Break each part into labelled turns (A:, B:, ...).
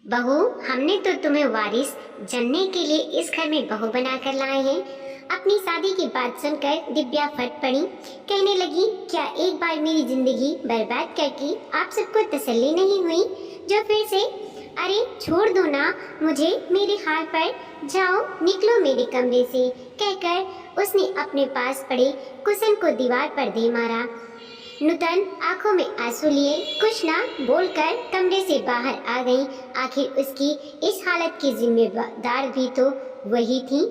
A: बहू, हमने तो तुम्हें वारिस जनने के लिए इस घर में बहू बनाकर लाए हैं। अपनी शादी की बात सुनकर दिव्या फट पड़ी। कहने लगी, क्या एक बार मेरी जिंदगी बर्बाद करके आप सबको तसल्ली नहीं हुई जो फिर से? अरे छोड़ दो ना मुझे मेरे हाल पर, जाओ निकलो मेरे कमरे से, कहकर उसने अपने पास पड़े कुशन को दीवार पर दे मारा। नूतन आंखों में आंसू लिए कुछ ना बोलकर कमरे से बाहर आ गई। आखिर उसकी इस हालत की जिम्मेदार भी तो वही थी।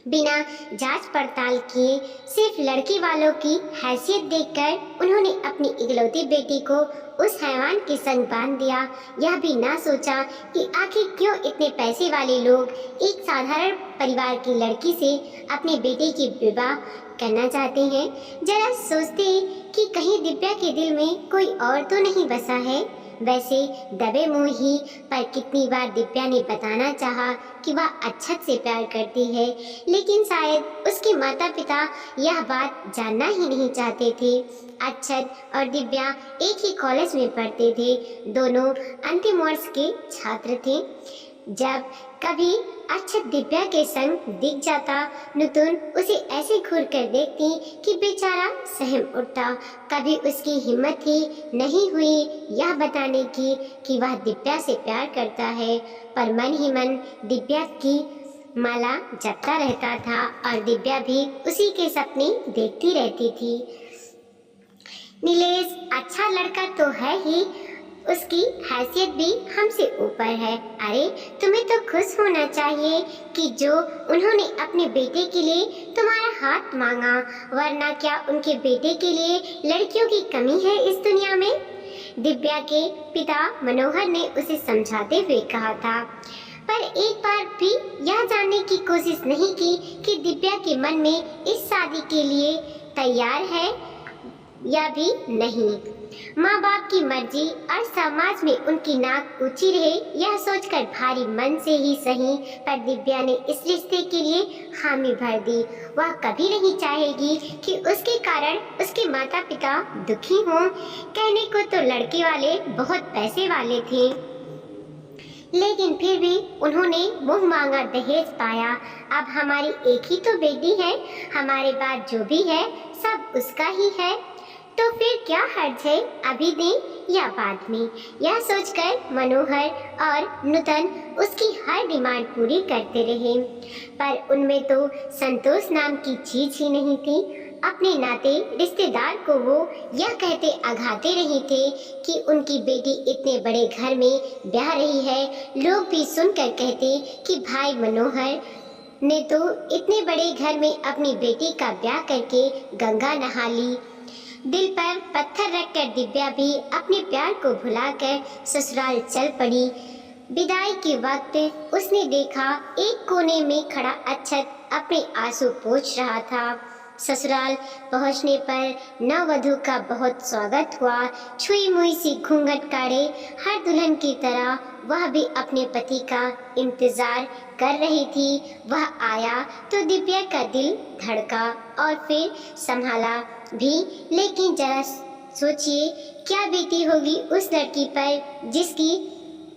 A: बिना जांच पड़ताल किए सिर्फ लड़की वालों की हैसियत देखकर उन्होंने अपनी इकलौती बेटी को उस हैवान के संग बांध दिया। यह भी ना सोचा कि आखिर क्यों इतने पैसे वाले लोग एक साधारण परिवार की लड़की से अपने बेटे की विवाह करना चाहते हैं। जरा सोचते कि कहीं दिव्या के दिल में कोई और तो नहीं बसा है। वैसे दबे मुंह ही पर कितनी बार दिव्या ने बताना चाहा कि वह अक्षत से प्यार करती है, लेकिन शायद उसके माता पिता यह बात जानना ही नहीं चाहते थे। अक्षत और दिव्या एक ही कॉलेज में पढ़ते थे, दोनों अंतिम वर्ष के छात्र थे। जब कभी अक्षत दिव्या के संग दिख जाता, नुतुन उसे ऐसे घूर कर देखती कि बेचारा सहम उठता। कभी उसकी हिम्मत ही नहीं हुई यह बताने की कि वह दिव्या से प्यार करता है, पर मन ही मन दिव्या की माला जपता रहता था और दिव्या भी उसी के सपने देखती रहती थी। नीलेश अच्छा लड़का तो है ही, उसकी हैसियत भी हमसे ऊपर है। अरे तुम्हें तो खुश होना चाहिए कि जो उन्होंने अपने बेटे के लिए तुम्हारा हाथ मांगा, वरना क्या उनके बेटे के लिए लड़कियों की कमी है इस दुनिया में? दिव्या के पिता मनोहर ने उसे समझाते हुए कहा था, पर एक बार भी यह जानने की कोशिश नहीं की कि दिव्या के मन में इस शादी के लिए तैयार है या भी नहीं। माँ बाप की मर्जी और समाज में उनकी नाक ऊंची रहे यह सोचकर भारी मन से ही सही, पर दिव्या ने इस रिश्ते के लिए हामी भर दी। वह कभी नहीं चाहेगी कि उसके कारण उसके माता पिता दुखी हों। कहने को तो लड़के वाले बहुत पैसे वाले थे, लेकिन फिर भी उन्होंने मुंह मांगा दहेज पाया। अब हमारी एक ही तो बेटी है, हमारे बाद जो भी है सब उसका ही है, तो फिर क्या हर्ज है, अभी दें या बाद में? यह सोचकर मनोहर और नूतन उसकी हर डिमांड पूरी करते रहे, पर उनमें तो संतोष नाम की चीज ही नहीं थी। अपने नाते रिश्तेदार को वो यह कहते अघाते रहे थे कि उनकी बेटी इतने बड़े घर में ब्याह रही है। लोग भी सुनकर कहते कि भाई मनोहर ने तो इतने बड़े घर में अपनी बेटी का ब्याह करके गंगा नहा ली। दिल पर पत्थर रखकर दिव्या भी अपने प्यार को भुलाकर ससुराल चल पड़ी। विदाई के वक्त उसने देखा एक कोने में खड़ा अक्षत अपने आंसू पोंछ रहा था। ससुराल पहुंचने पर नववधू का बहुत स्वागत हुआ। छुई मुई सी घूंघट काढ़े हर दुल्हन की तरह वह भी अपने पति का इंतजार कर रही थी। वह आया तो दिव्या का दिल धड़का और फिर संभाला भी, लेकिन जरा सोचिए क्या बीती होगी उस लड़की पर जिसकी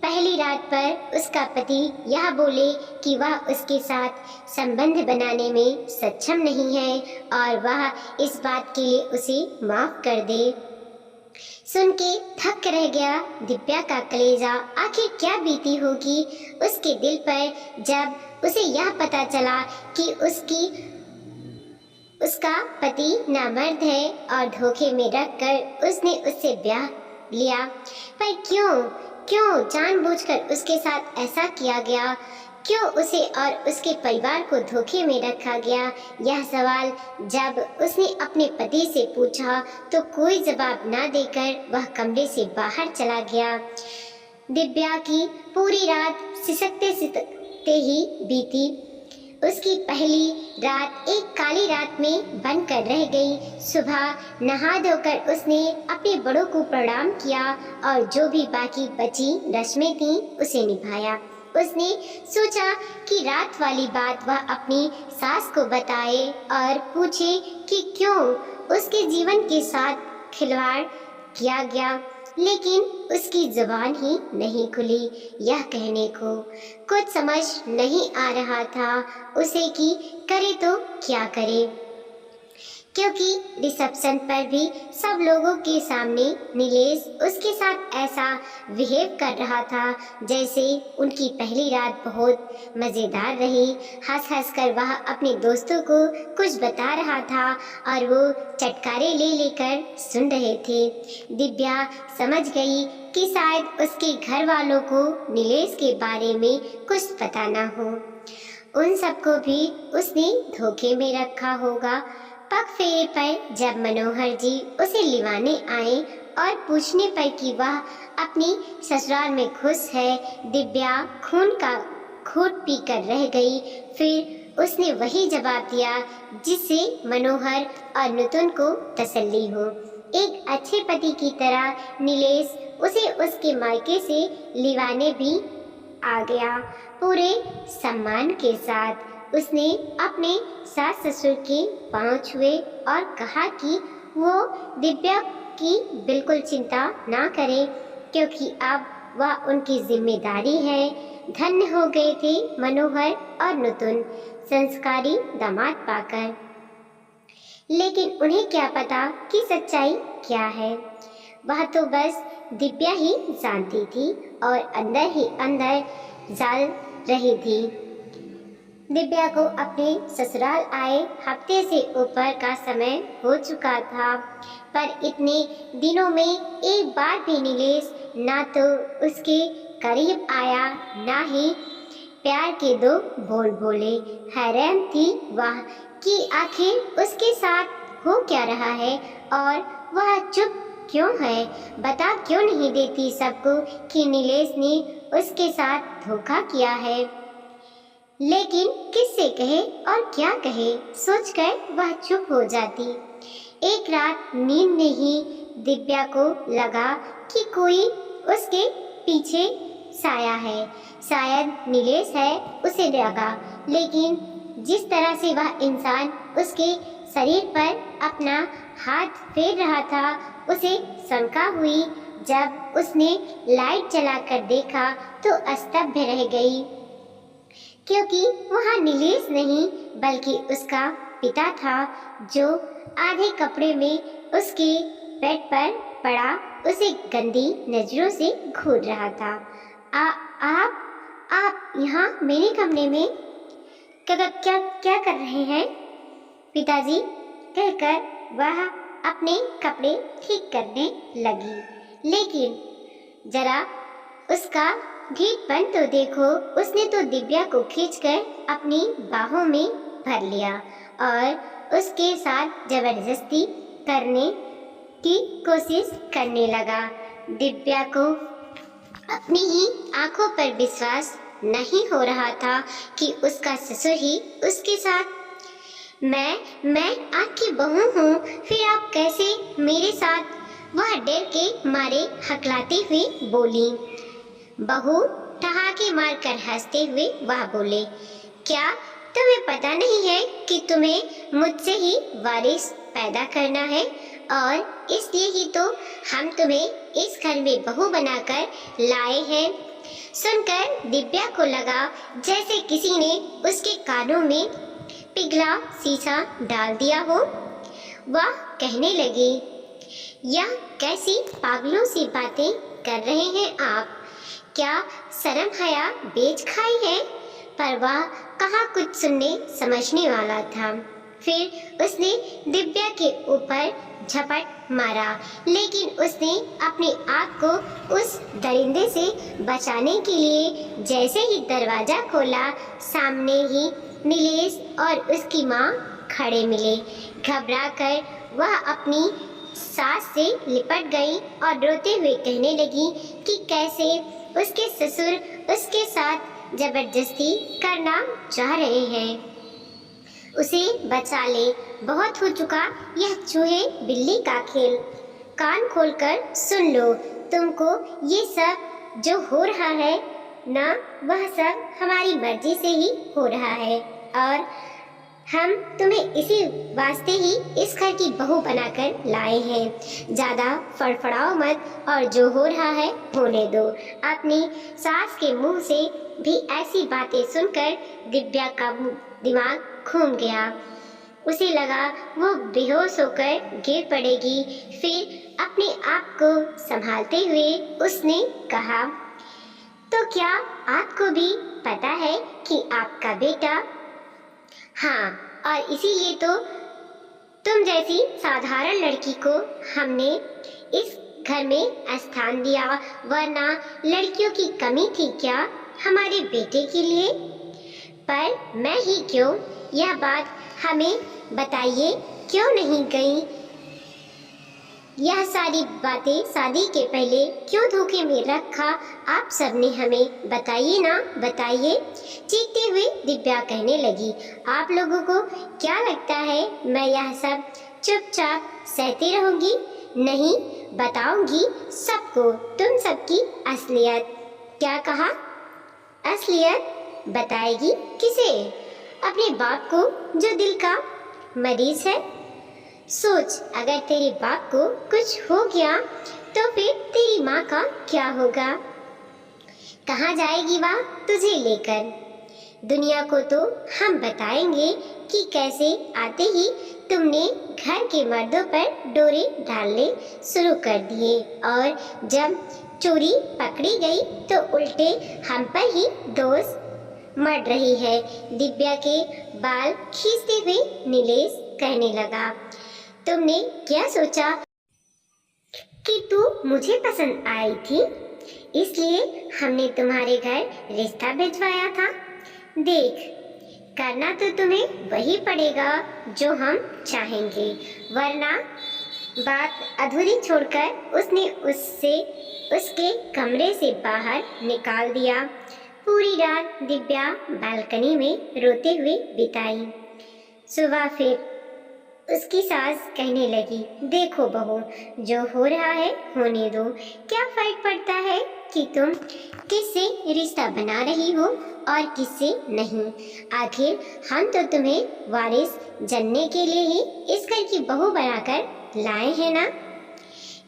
A: पहली रात पर उसका पति यह बोले कि वह उसके साथ संबंध बनाने में सक्षम नहीं है और वह इस बात के लिए उसे माफ कर दे। सुन के थक रह गया दिव्या का कलेजा। आखिर क्या बीती होगी उसके दिल पर जब उसे यह पता चला कि उसका पति नामर्द है और धोखे में रखकर उसने उससे ब्याह लिया। पर क्यों जानबूझकर उसके साथ ऐसा किया गया? क्यों उसे और उसके परिवार को धोखे में रखा गया? यह सवाल जब उसने अपने पति से पूछा तो कोई जवाब ना देकर वह कमरे से बाहर चला गया। दिव्या की पूरी रात सिसकते सिसकते ही बीती। उसकी पहली रात एक काली रात में बंद कर रह गई। सुबह नहा धोकर उसने अपने बड़ों को प्रणाम किया और जो भी बाकी बची रस्में थीं उसे निभाया। उसने सोचा कि रात वाली बात वह अपनी सास को बताए और पूछे कि क्यों उसके जीवन के साथ खिलवाड़ किया गया। लेकिन उसकी जुबान ही नहीं खुली यह कहने को। कुछ समझ नहीं आ रहा था उसे कि करे तो क्या करे, क्योंकि रिसेप्शन पर भी सब लोगों के सामने नीलेश उसके साथ ऐसा बिहेव कर रहा था जैसे उनकी पहली रात बहुत मज़ेदार रही। हंस हंस कर वह अपने दोस्तों को कुछ बता रहा था और वो चटकारे ले लेकर सुन रहे थे। दिव्या समझ गई कि शायद उसके घर वालों को नीलेश के बारे में कुछ पता ना हो। उन सबको भी उसने धोखे में रखा होगा। पग फेरे पर जब मनोहर जी उसे लिवाने आए और पूछने पर कि वह अपनी ससुराल में खुश है, दिव्या खून का घूंट पीकर रह गई। फिर उसने वही जवाब दिया जिससे मनोहर और नुतुन को तसल्ली हो। एक अच्छे पति की तरह नीलेश उसे उसके मायके से लिवाने भी आ गया। पूरे सम्मान के साथ उसने अपने सास ससुर के पांव छुए और कहा कि वो दिव्या की बिल्कुल चिंता ना करें, क्योंकि अब वह उनकी जिम्मेदारी है। धन्य हो गए थे मनोहर और नुतुन संस्कारी दामाद पाकर। लेकिन उन्हें क्या पता कि सच्चाई क्या है। वह तो बस दिव्या ही जानती थी और अंदर ही अंदर जल रही थी। दिव्या को अपने ससुराल आए हफ्ते से ऊपर का समय हो चुका था, पर इतने दिनों में एक बार भी नीलेश ना तो उसके करीब आया ना ही प्यार के दो बोल बोले। हैरान थी वह कि आखिर उसके साथ हो क्या रहा है और वह चुप क्यों है। बता क्यों नहीं देती सबको कि नीलेश ने उसके साथ धोखा किया है। लेकिन किससे कहे और क्या कहे, सोचकर वह चुप हो जाती। एक रात नींद में ही दिव्या को लगा कि कोई उसके पीछे साया है। शायद नीलेश है उसे लगा, लेकिन जिस तरह से वह इंसान उसके शरीर पर अपना हाथ फेर रहा था उसे शंका हुई। जब उसने लाइट जलाकर देखा तो स्तब्ध रह गई, क्योंकि वह नीलेश नहीं बल्कि उसका पिता था जो आधे कपड़े में उसके बेड पर पड़ा उसे गंदी नजरों से घूर रहा था। आप यहाँ मेरे कमरे में क्या कर रहे हैं पिताजी, कहकर वह अपने कपड़े ठीक करने लगी। लेकिन जरा उसका ढीठपन तो देखो, उसने तो दिव्या को खींचकर अपनी बाहों में भर लिया और उसके साथ जबरदस्ती करने की कोशिश करने लगा। दिव्या को अपनी ही आंखों पर विश्वास नहीं हो रहा था कि उसका ससुर ही उसके साथ। मैं आपकी बहू हूँ, फिर आप कैसे मेरे साथ, वह डर के मारे हकलाती हुई बोली। बहू, ठहाके मारकर हंसते हुए वह बोले, क्या तुम्हें पता नहीं है कि तुम्हें मुझसे ही वारिस पैदा करना है और इसलिए ही तो हम तुम्हें इस घर में बहू बनाकर लाए हैं। सुनकर दिव्या को लगा जैसे किसी ने उसके कानों में पिघला शीशा डाल दिया हो। वह कहने लगी, यह कैसी पागलों सी बातें कर रहे हैं आप, क्या शर्म हया बेच खाई है। पर वह कहाँ कुछ सुनने समझने वाला था। फिर उसने दिव्या के ऊपर झपट मारा, लेकिन उसने अपने आप को उस दरिंदे से बचाने के लिए जैसे ही दरवाजा खोला, सामने ही नीलेश और उसकी माँ खड़े मिले। घबराकर वह अपनी सास से लिपट गई और रोते हुए कहने लगी कि कैसे उसके ससुर उसके साथ जबरदस्ती करना चाह रहे हैं। उसे बचा ले, बहुत हो चुका यह चूहे बिल्ली का खेल। कान खोलकर सुन लो, तुमको ये सब जो हो रहा है ना, वह सब हमारी मर्जी से ही हो रहा है और हम तुम्हें इसी वास्ते ही इस घर की बहू बनाकर लाए हैं। ज्यादा फड़फड़ाओ मत और जो हो रहा है होने दो। अपनी सास के मुंह से भी ऐसी बातें सुनकर दिव्या का दिमाग घूम गया। उसे लगा वो बेहोश होकर गिर पड़ेगी। फिर अपने आप को संभालते हुए उसने कहा, तो क्या आपको भी पता है कि आपका बेटा, हाँ, और इसीलिए तो तुम जैसी साधारण लड़की को हमने इस घर में स्थान दिया, वरना लड़कियों की कमी थी क्या हमारे बेटे के लिए? पर मैं ही क्यों, यह बात हमें बताइए क्यों नहीं गई? यह सारी बातें शादी के पहले क्यों धोखे में रखा आप सबने हमें? बताइए ना, बताइए। चीखते हुए दिव्या कहने लगी, आप लोगों को क्या लगता है मैं यह सब चुपचाप सहती रहूंगी? नहीं, बताऊंगी सबको तुम सबकी असलियत। क्या कहा? असलियत बताएगी? किसे? अपने बाप को जो दिल का मरीज है। सोच, अगर तेरे बाप को कुछ हो गया तो फिर तेरी माँ का क्या होगा? कहाँ जाएगी वह तुझे लेकर? दुनिया को तो हम बताएंगे कि कैसे आते ही तुमने घर के मर्दों पर डोरे डालने शुरू कर दिए और जब चोरी पकड़ी गई तो उल्टे हम पर ही दोष मर रही है। दिव्या के बाल खींचते हुए नीलेश कहने लगा, तुमने क्या सोचा कि तू मुझे पसंद आई थी, इसलिए हमने तुम्हारे घर रिश्ता भिजवाया था? देख, करना तो तुम्हें वही पड़ेगा जो हम चाहेंगे, वरना बात अधूरी छोड़कर उसने उसके कमरे से बाहर निकाल दिया। पूरी रात दिव्या बालकनी में रोते हुए बिताई। सुबह फिर उसकी सास कहने लगी, देखो बहू, जो हो रहा है होने दो। क्या फर्क पड़ता है कि तुम किससे रिश्ता बना रही हो और किससे नहीं? आखिर हम तो तुम्हें वारिस जनने के लिए ही इस घर की बहू बनाकर लाए हैं ना।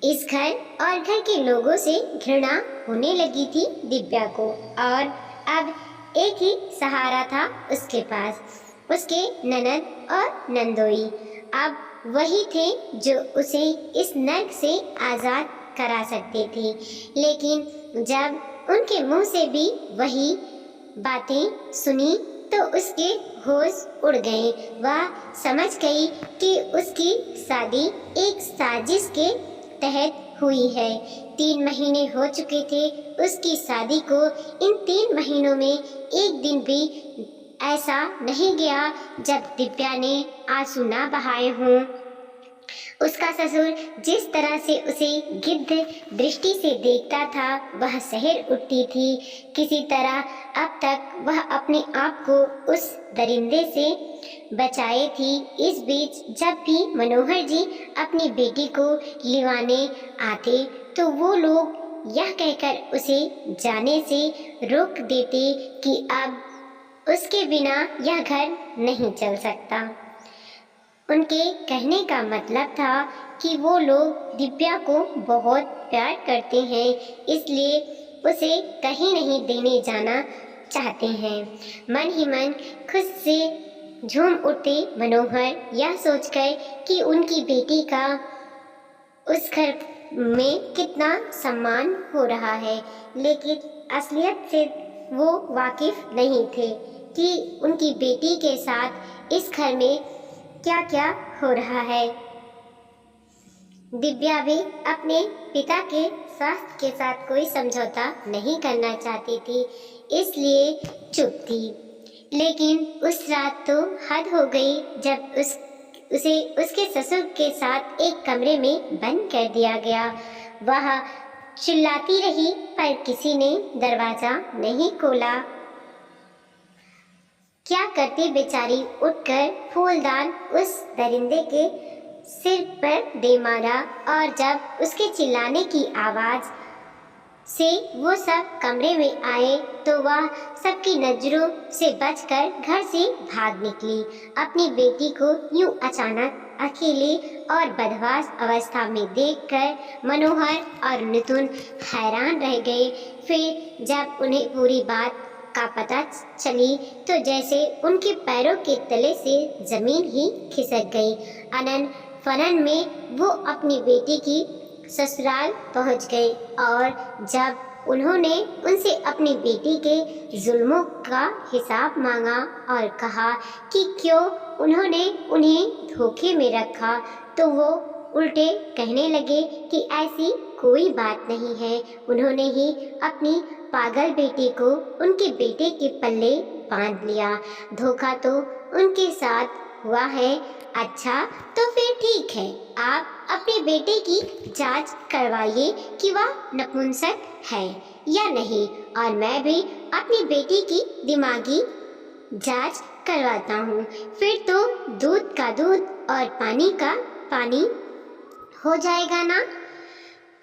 A: इस घर और घर के लोगों से घृणा होने लगी थी दिव्या को, और अब एक ही सहारा था उसके पास, उसके ननद और नंदोई। अब वही थे जो उसे इस नर्क से आज़ाद करा सकते थे। लेकिन जब उनके मुंह से भी वही बातें सुनी तो उसके होश उड़ गए। वह समझ गई कि उसकी शादी एक साजिश के तहत हुई है। 3 महीने हो चुके थे उसकी शादी को। इन 3 महीनों में एक दिन भी ऐसा नहीं गया जब दिव्या ने आंसू ना बहाए हों। उसका ससुर जिस तरह से उसे गिद्ध दृष्टि से देखता था वह सहर उठती थी। किसी तरह अब तक वह अपने आप को उस दरिंदे से बचाए थी। इस बीच जब भी मनोहर जी अपनी बेटी को लिवाने आते तो वो लोग यह कहकर उसे जाने से रोक देते कि अब उसके बिना यह घर नहीं चल सकता। उनके कहने का मतलब था कि वो लोग दिव्या को बहुत प्यार करते हैं, इसलिए उसे कहीं नहीं देने जाना चाहते हैं। मन ही मन खुद से झूम उठते मनोहर यह सोचकर कि उनकी बेटी का उस घर में कितना सम्मान हो रहा है, लेकिन असलियत से वो वाकिफ नहीं थे कि उनकी बेटी के साथ इस घर में क्या क्या हो रहा है। दिव्या भी अपने पिता के स्वास्थ्य के साथ कोई समझौता नहीं करना चाहती थी, इसलिए चुप थी। लेकिन उस रात तो हद हो गई जब उसे उसके ससुर के साथ एक कमरे में बंद कर दिया गया। वह चिल्लाती रही पर किसी ने दरवाजा नहीं खोला। क्या करती बेचारी उठकर फूलदान उस दरिंदे के सिर पर दे मारा, और जब उसके चिल्लाने की आवाज़ से वो सब कमरे में आए तो वह सबकी नजरों से बचकर घर से भाग निकली। अपनी बेटी को यूं अचानक अकेले और बदहवास अवस्था में देखकर मनोहर और नितुन हैरान रह गए। फिर जब उन्हें पूरी बात का पता चली तो जैसे उनके पैरों के तले से जमीन ही खिसक गई। अनन फनन में वो अपनी बेटी की ससुराल पहुंच गए और जब उन्होंने उनसे अपनी बेटी के जुल्मों का हिसाब मांगा और कहा कि क्यों उन्होंने उन्हें धोखे में रखा, तो वो उल्टे कहने लगे कि ऐसी कोई बात नहीं है, उन्होंने ही अपनी पागल बेटी को उनके बेटे के पल्ले बांध लिया। धोखा तो उनके साथ हुआ है। अच्छा तो फिर ठीक है, आप अपने बेटे की जांच करवाइए कि वह नपुंसक है या नहीं, और मैं भी अपनी बेटी की दिमागी जांच करवाता हूँ। फिर तो दूध का दूध और पानी का पानी हो जाएगा ना।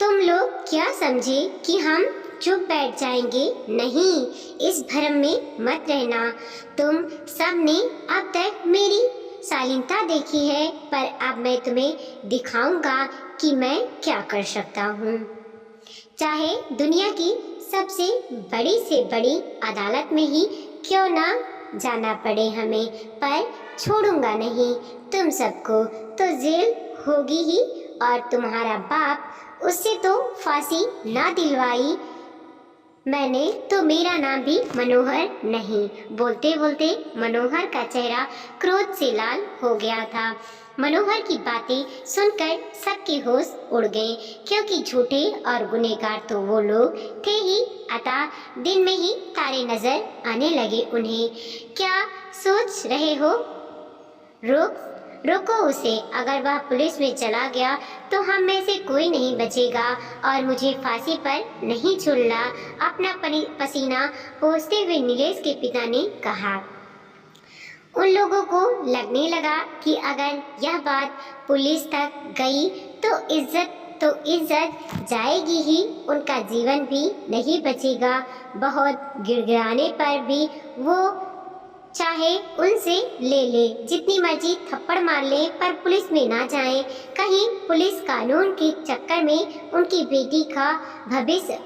A: तुम लोग क्या समझे कि हम चुप बैठ जाएंगे? नहीं, इस भ्रम में मत रहना। तुम सब ने अब तक मेरी शालीनता देखी है, पर अब मैं तुम्हें दिखाऊंगा कि मैं क्या कर सकता हूँ। चाहे दुनिया की सबसे बड़ी से बड़ी अदालत में ही क्यों ना जाना पड़े हमें, पर छोड़ूंगा नहीं तुम सबको। तो जेल होगी ही, और तुम्हारा बाप, उससे तो फांसी ना दिलवाई मैंने तो मेरा नाम भी मनोहर नहीं। बोलते बोलते मनोहर का चेहरा क्रोध से लाल हो गया था। मनोहर की बातें सुनकर सबके होश उड़ गए, क्योंकि झूठे और गुनहगार तो वो लोग थे ही, अतः दिन में ही तारे नजर आने लगे उन्हें। क्या सोच रहे हो? रोको उसे। अगर वह पुलिस में चला गया तो हम में से कोई नहीं बचेगा, और मुझे फांसी पर नहीं झूलना, अपना पसीना पोंछते हुए नीलेश के पिता ने कहा। उन लोगों को लगने लगा कि अगर यह बात पुलिस तक गई तो इज्जत जाएगी ही, उनका जीवन भी नहीं बचेगा। बहुत गिड़गिड़ाने पर भी वो चाहे उनसे ले जितनी मर्जी थप्पड़ मार ले, पर पुलिस में ना जाए, कहीं पुलिस कानून के चक्कर में उनकी बेटी का भविष्य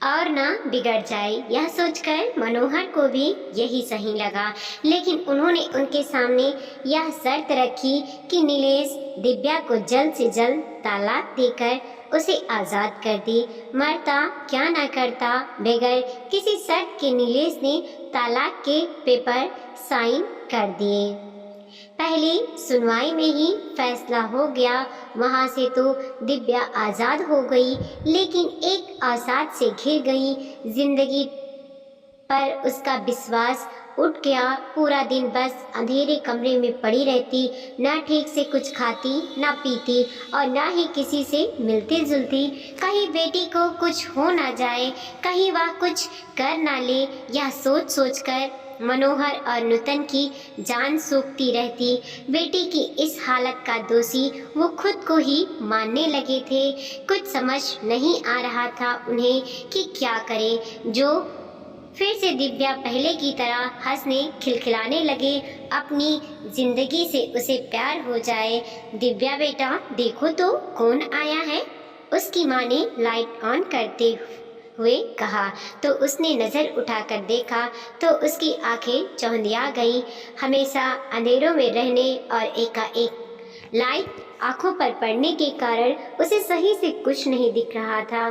A: और ना बिगड़ जाए। यह सोचकर मनोहर को भी यही सही लगा, लेकिन उन्होंने उनके सामने यह शर्त रखी कि नीलेश दिव्या को जल्द से जल्द तलाक देकर उसे आज़ाद कर दे। मरता क्या ना करता, बगैर किसी शर्त के नीलेश ने तलाक के पेपर साइन कर दिए। पहली सुनवाई में ही फैसला हो गया। वहां से तो दिव्या आज़ाद हो गई, लेकिन एक अवसाद से घिर गई। जिंदगी पर उसका विश्वास उठ गया। पूरा दिन बस अंधेरे कमरे में पड़ी रहती, ना ठीक से कुछ खाती ना पीती, और ना ही किसी से मिलती जुलती। कहीं बेटी को कुछ हो ना जाए, कहीं वह कुछ कर ना ले, यह सोच सोचकर मनोहर और नूतन की जान सूखती रहती। बेटी की इस हालत का दोषी वो खुद को ही मानने लगे थे। कुछ समझ नहीं आ रहा था उन्हें कि क्या करें। जो फिर से दिव्या पहले की तरह हंसने खिलखिलाने लगे, अपनी जिंदगी से उसे प्यार हो जाए। दिव्या बेटा देखो तो कौन आया है, उसकी माँ ने लाइट ऑन करते हुए कहा। तो उसने नज़र उठाकर देखा तो उसकी आंखें चौंधिया गई। हमेशा अंधेरों में रहने और एकाएक लाइट आंखों पर पड़ने के कारण उसे सही से कुछ नहीं दिख रहा था,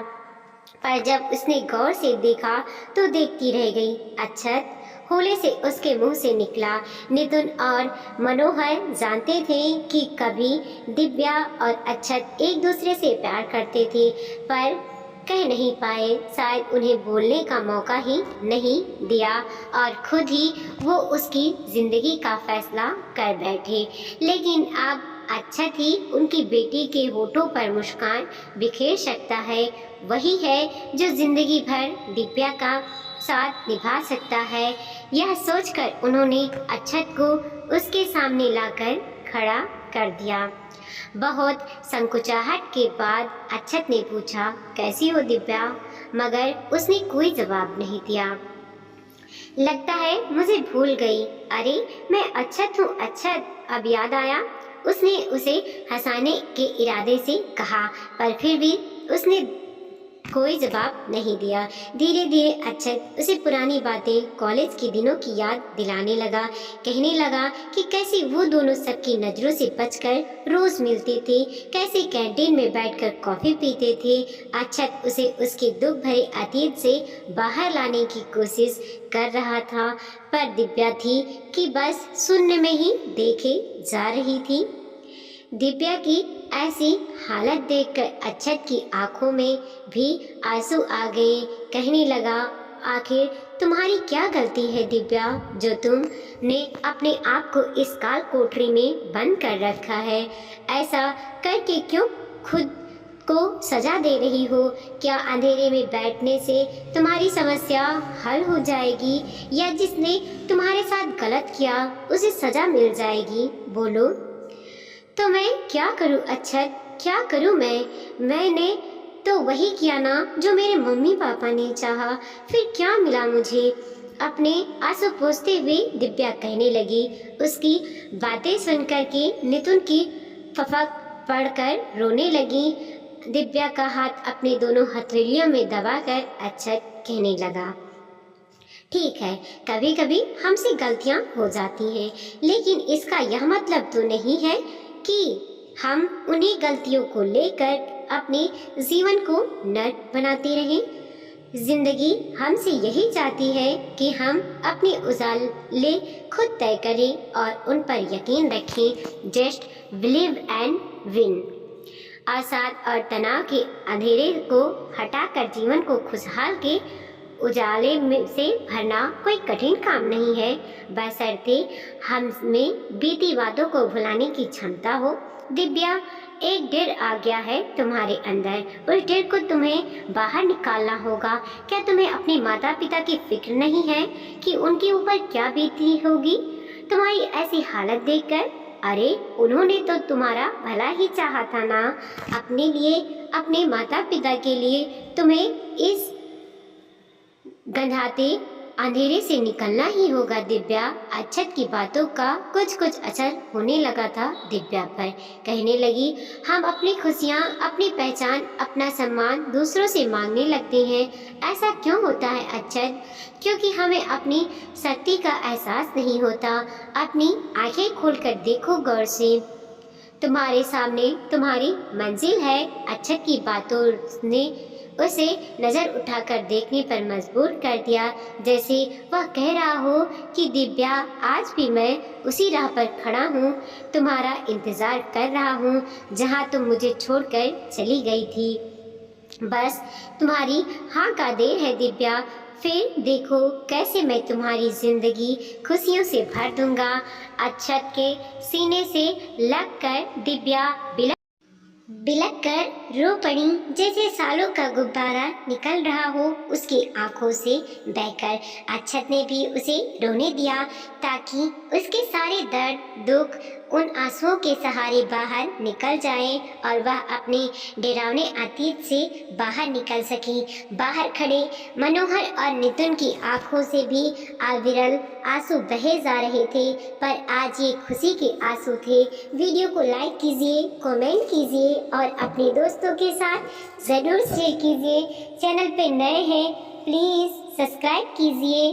A: पर जब उसने गौर से देखा तो देखती रह गई। अक्षत होले से उसके मुंह से निकला। नितुन और मनोहर जानते थे कि कभी दिव्या और अक्षत एक दूसरे से प्यार करते थे, पर कह नहीं पाए। शायद उन्हें बोलने का मौका ही नहीं दिया, और खुद ही वो उसकी जिंदगी का फैसला कर बैठे। लेकिन अब अक्षत ही उनकी बेटी के होठों पर मुस्कान बिखेर सकता है। वही है जो जिंदगी भर दिव्या का साथ निभा सकता है। यह सोचकर उन्होंने अक्षत को उसके सामने लाकर खड़ा कर दिया। बहुत संकुचाहट के बाद अक्षत ने पूछा, कैसी हो दिव्या? मगर उसने कोई जवाब नहीं दिया। लगता है मुझे भूल गई। अरे मैं अक्षत हूँ अक्षत, अब याद आया, उसने उसे हंसाने के इरादे से कहा, पर फिर भी उसने कोई जवाब नहीं दिया। धीरे धीरे अक्षत उसे पुरानी बातें, कॉलेज के दिनों की याद दिलाने लगा। कहने लगा कि कैसे वो दोनों सबकी नज़रों से बचकर रोज मिलते थे, कैसे कैंटीन में बैठकर कॉफी पीते थे। अक्षत उसे उसके दुख भरे अतीत से बाहर लाने की कोशिश कर रहा था, पर दिव्या थी कि बस सुनने में ही देखे जा रही थी। दिव्या की ऐसी हालत देखकर अक्षत की आंखों में भी आंसू आ गए। कहने लगा, आखिर तुम्हारी क्या गलती है दिव्या, जो तुमने अपने आप को इस काल कोठरी में बंद कर रखा है? ऐसा करके क्यों खुद को सजा दे रही हो? क्या अंधेरे में बैठने से तुम्हारी समस्या हल हो जाएगी, या जिसने तुम्हारे साथ गलत किया उसे सजा मिल जाएगी? बोलो। तो मैं क्या करूं अक्षत, क्या करूं मैंने तो वही किया ना जो मेरे मम्मी पापा ने चाहा, फिर क्या मिला मुझे? अपने आंसू पोंछते हुए दिव्या कहने लगी। उसकी बातें सुनकर के नितुन की फफक पड़कर रोने लगी। दिव्या का हाथ अपने दोनों हथेलियों में दबाकर अक्षत कहने लगा, ठीक है, कभी कभी हमसे गलतियां हो जाती हैं, लेकिन इसका यह मतलब तो नहीं है कि हम उन्हीं गलतियों को लेकर अपने जीवन को नर्क बनाते रहें। जिंदगी हमसे यही चाहती है कि हम अपने उजाले खुद तय करें और उन पर यकीन रखें। Just believe and win. अवसाद और तनाव के अंधेरे को हटाकर जीवन को खुशहाल के उजाले में से भरना कोई कठिन काम नहीं है, बशर्ते हम में बीती बातों को भुलाने की क्षमता हो। दिव्या, एक डर आ गया है तुम्हारे अंदर, उस डर को तुम्हें बाहर निकालना होगा। क्या तुम्हें अपने माता पिता की फिक्र नहीं है कि उनके ऊपर क्या बीती होगी तुम्हारी ऐसी हालत देखकर? अरे उन्होंने तो तुम्हारा भला ही चाहा था ना। अपने लिए, अपने माता पिता के लिए तुम्हें इस गंधाते अंधेरे से निकलना ही होगा दिव्या। अक्षत की बातों का कुछ कुछ असर होने लगा था दिव्या पर। कहने लगी, हम अपनी खुशियाँ, अपनी पहचान, अपना सम्मान दूसरों से मांगने लगते हैं। ऐसा क्यों होता है अक्षत? क्योंकि हमें अपनी शक्ति का एहसास नहीं होता। अपनी आंखें खोलकर देखो गौर से, तुम्हारे सामने तुम्हारी मंजिल है। अक्षत की बातों ने उसे नज़र उठाकर देखने पर मजबूर कर दिया, जैसे वह कह रहा हो कि दिव्या, आज भी मैं उसी राह पर खड़ा हूँ, तुम्हारा इंतज़ार कर रहा हूँ जहाँ तुम मुझे छोड़कर चली गई थी। बस तुम्हारी हाँ का देर है दिव्या, फिर देखो कैसे मैं तुम्हारी जिंदगी खुशियों से भर दूंगा। अक्षत के सीने से लगकर दिव्या बिलक कर रो पड़ी, जैसे सालों का गुब्बारा निकल रहा हो उसकी आंखों से बहकर। अक्षत ने भी उसे रोने दिया ताकि उसके सारे दर्द, दुख उन आंसुओं के सहारे बाहर निकल जाएं और वह अपने डरावने अतीत से बाहर निकल सके। बाहर खड़े मनोहर और नितिन की आंखों से भी अविरल आंसू बहे जा रहे थे, पर आज ये खुशी के आंसू थे। वीडियो को लाइक कीजिए, कमेंट कीजिए और अपने दोस्तों के साथ ज़रूर शेयर कीजिए। चैनल पे नए हैं प्लीज़ सब्सक्राइब कीजिए।